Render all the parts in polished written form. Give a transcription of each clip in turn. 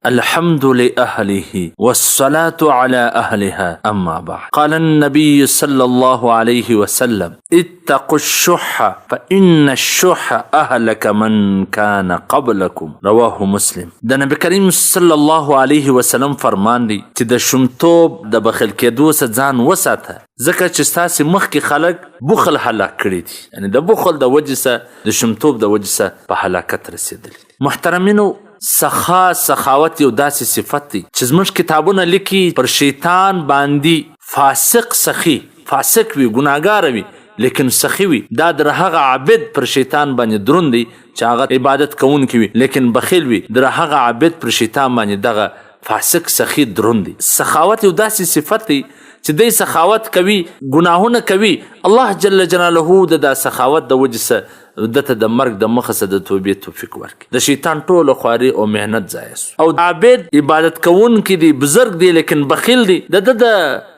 الحمد لأهله والصلاة على أهلها أما بعد. قال النبي صلى الله عليه وسلم اتقوا الشح فإن الشح أهلك من كان قبلكم. رواه مسلم. د نبی کریم صلی الله علیه وسلم فرمان دی چې د شومتوب د بخل کېدو څخه ځان وساته، ځکه چې ستاسې مخکې خلک بخل هلاک کړي دي، یعنی د بخل د وجې څخه د شومتوب د وجې څخه په هلاکت رسېدلي. محترمینو، سخاوت یو داسې صفت دی چې زموږ کتابونه لیکي پر شیطان باندې فاسق سخی، فاسق وي، ګناهګار وي لیکن سخی وي، دا در هغه عابد پر شیطان باندې دروند دی چې هغه عبادت کوونکی وي لیکن بخیل وي، در هغه عابد پر شیطان باندې دغه فاسق سخی دروند دی. سخاوت یو داسې صفت دی چې دی سخاوت کوي، ګناهونه کوي، الله جل جلاله د سخاوت د وجې څخه دته د مرګ د مخه څخه د توبې توفیق ورکړي. د شیطان ټوله خواري او مهنت ضایع سو. او عابد عبادت کوونکی دی، بزرګ دی لیکن بخیل دی، د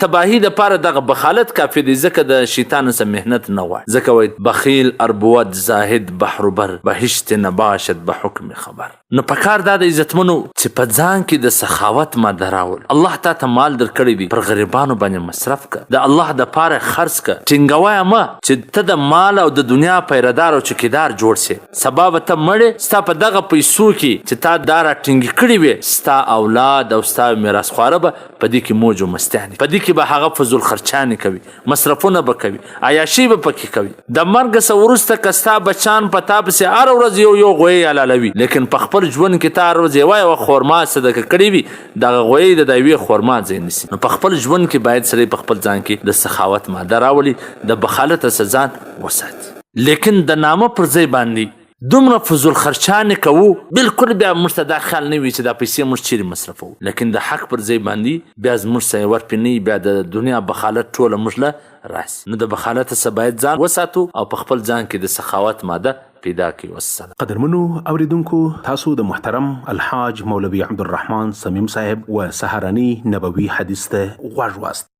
تباهی دپاره دغه بخالت کافي دی، ځکه د شیطان څخه مهنت نه غواړي. ځکه وایي بخیل اربود زاهد بحر بر بهشت نباشد بحکم خبر. نو پکار دا د عزتمنو چې په ځان کې د سخاوت ماده راول. الله تا ته مال درکړی دی، پر غریبانو باندې مصرف که، د الله دپاره خرڅ که. ټینګوایه مه چې ته د مال او د دنیا پیردار او چوکیدار جوړ سي. سبا به ته مړې، ستا په دغه پیسو کې چې تا دا را ټینګې کړي وې، ستا اولاد او ستا میراثخواره به په دې کې موج و مستیانې، په دې کې به هغه فضول خرچانې کوي، مصرفونه به کوي، عیاشي به پکې کوي. د مرګ څخه وروسته که ستا بچان په تا پسې هره ورځ یو غویی حلالوي، لیکن په خپل ژوند کې تا هره ورځ یوه خورما صدقه کړې وي، دغه غویی د یوې خورما ځای نیسي. نو په خپل ژوند کې باید سړی په خپل ځان کې د سخاوت ماده راولي، د بخالت څخه ځان وساتي. لیکن د نامه پر ځای باندې دومره فضول خرچانې کوو، بالکل بیا موږ ته دا خیال نه وي چې دا پیسې موږ چیرې مصرفوو، لیکن د حق پر ځای باندې بیا زموږ څه یې ورپې نه وي، بیا د دنیا بخالت ټوله موږ له راسي. نو د بخالت څخه باید ځان وساتو او په خپل ځان کې د سخاوت ماده پیدا کړي. والسلام. قدرمنو اوریدونکو، تاسو د محترم الحاج مولوي عبدالرحمن صمیم صاحب و سهارنی نبوي حدیث ته غوږ واست.